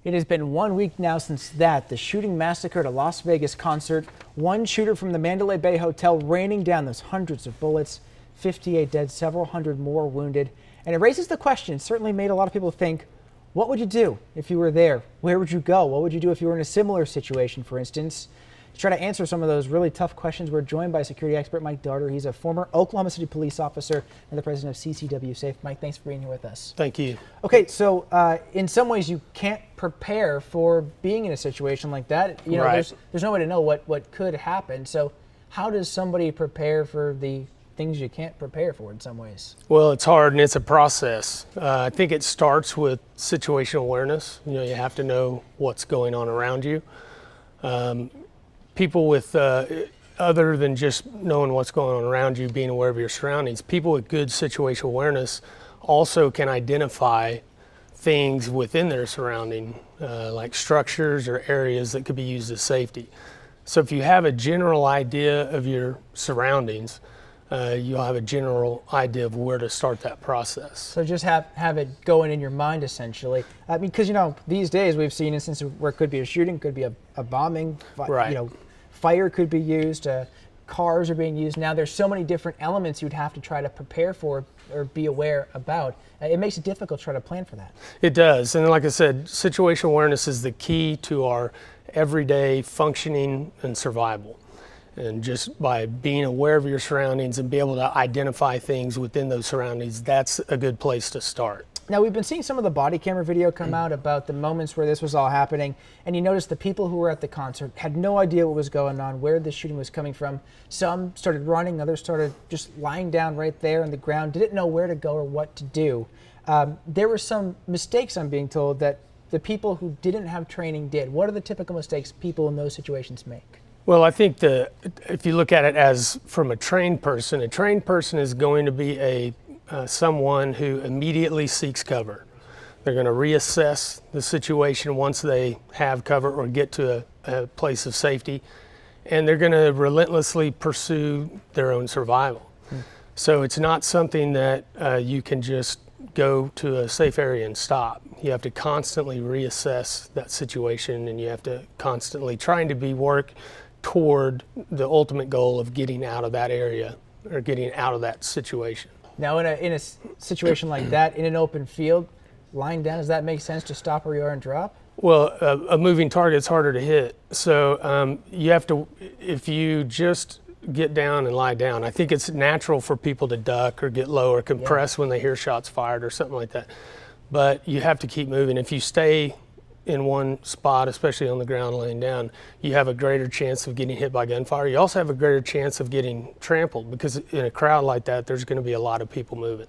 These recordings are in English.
It has been 1 week now since the shooting massacre at a Las Vegas concert. One shooter from the Mandalay Bay Hotel raining down those hundreds of bullets, 58 dead, several hundred more wounded. And it raises the question, certainly made a lot of people think, what would you do if you were there? Where would you go? What would you do if you were in a similar situation, for instance? To try to answer some of those really tough questions, we're joined by security expert Mike Darter. He's a former Oklahoma City police officer and the president of CCW Safe. Mike, thanks for being here with us. Thank you. Okay, so in some ways you can't prepare for being in a situation like that. You know, right. there's no way to know what could happen. So how does somebody prepare for the things you can't prepare for in some ways? Well, it's hard and it's a process. I think it starts with situational awareness. You know, you have to know what's going on around you. People with, other than just knowing what's going on around you, being aware of your surroundings, people with good situational awareness also can identify things within their surrounding, like structures or areas that could be used as safety. So if you have a general idea of your surroundings, you'll have a general idea of where to start that process. So just have it going in your mind, essentially. I mean, because, you know, these days we've seen instances where it could be a shooting, could be a bombing, right. You know, fire could be used, cars are being used. Now there's so many different elements you'd have to try to prepare for or be aware about. It makes it difficult to try to plan for that. It does, and like I said, situational awareness is the key to our everyday functioning and survival. And just by being aware of your surroundings and be able to identify things within those surroundings, that's a good place to start. Now, we've been seeing some of the body camera video come out about the moments where this was all happening, and you notice the people who were at the concert had no idea what was going on, where the shooting was coming from. Some started running, others started just lying down right there on the ground, didn't know where to go or what to do. There were some mistakes, I'm being told, that the people who didn't have training did. What are the typical mistakes people in those situations make? Well, I think if you look at it as from a trained person is going to be someone who immediately seeks cover. They're going to reassess the situation once they have cover or get to a place of safety, and they're going to relentlessly pursue their own survival. So it's not something that you can just go to a safe area and stop. You have to constantly reassess that situation, and you have to constantly trying to work toward the ultimate goal of getting out of that area or getting out of that situation. Now, in a situation like that, in an open field, lying down, does that make sense to stop where you are and drop? Well, a moving target's harder to hit. So you have to, if you just get down and lie down, I think it's natural for people to duck or get low or compress when they hear shots fired or something like that. But you have to keep moving. If you stay in one spot, especially on the ground laying down, you have a greater chance of getting hit by gunfire. You also have a greater chance of getting trampled because in a crowd like that, there's going to be a lot of people moving.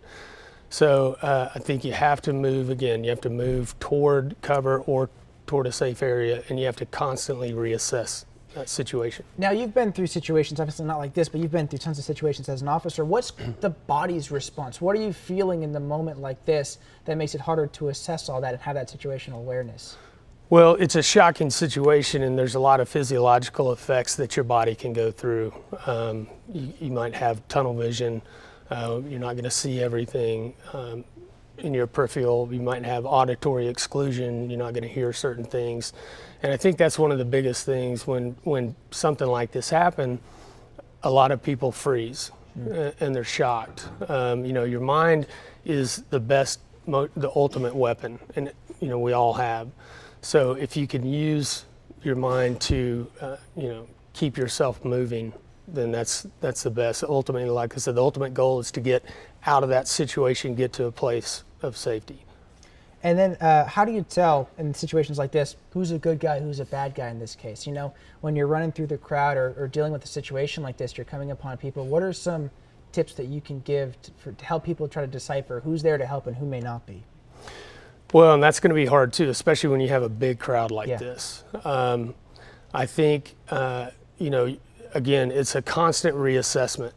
So I think you have to move again. You have to move toward cover or toward a safe area, and you have to constantly reassess that situation. Now, you've been through situations, obviously not like this, but you've been through tons of situations as an officer. What's the body's response? What are you feeling in the moment like this that makes it harder to assess all that and have that situational awareness? Well, it's a shocking situation, and there's a lot of physiological effects that your body can go through. You might have tunnel vision. You're not going to see everything in your peripheral. You might have auditory exclusion. You're not going to hear certain things. And I think that's one of the biggest things when something like this happens. A lot of people freeze and they're shocked. You know, your mind is the ultimate weapon, and you know we all have. So if you can use your mind to, you know, keep yourself moving, then that's the best. Ultimately, like I said, the ultimate goal is to get out of that situation, get to a place of safety. And then how do you tell in situations like this, who's a good guy, who's a bad guy in this case? You know, when you're running through the crowd or dealing with a situation like this, you're coming upon people. What are some tips that you can give to help people try to decipher who's there to help and who may not be? Well, and that's going to be hard too, especially when you have a big crowd like this. I think, you know, again, it's a constant reassessment.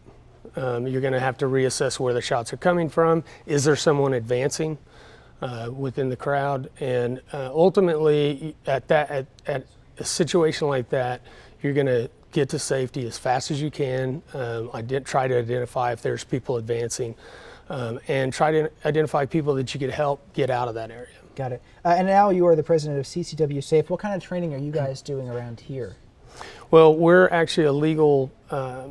You're going to have to reassess where the shots are coming from. Is there someone advancing within the crowd? And ultimately, at a situation like that, you're going to get to safety as fast as you can. Try to identify if there's people advancing. And try to identify people that you could help get out of that area. Got it. And now you are the president of CCW Safe. What kind of training are you guys doing around here? Well, we're actually a legal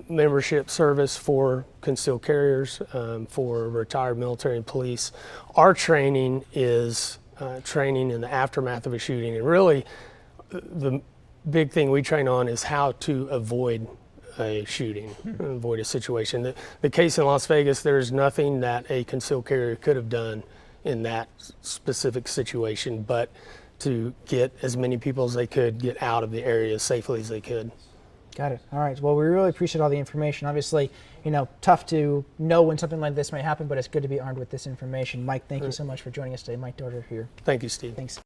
membership service for concealed carriers, for retired military and police. Our training is training in the aftermath of a shooting, and really the big thing we train on is how to avoid a shooting, avoid a situation. The case in Las Vegas, there's nothing that a concealed carrier could have done in that specific situation but to get as many people as they could get out of the area as safely as they could. Got it. All right. Well, we really appreciate all the information. Obviously, tough to know when something like this may happen, but it's good to be armed with this information. Mike, thank you so much for joining us today. Mike Darter here. Thank you, Steve. Thanks.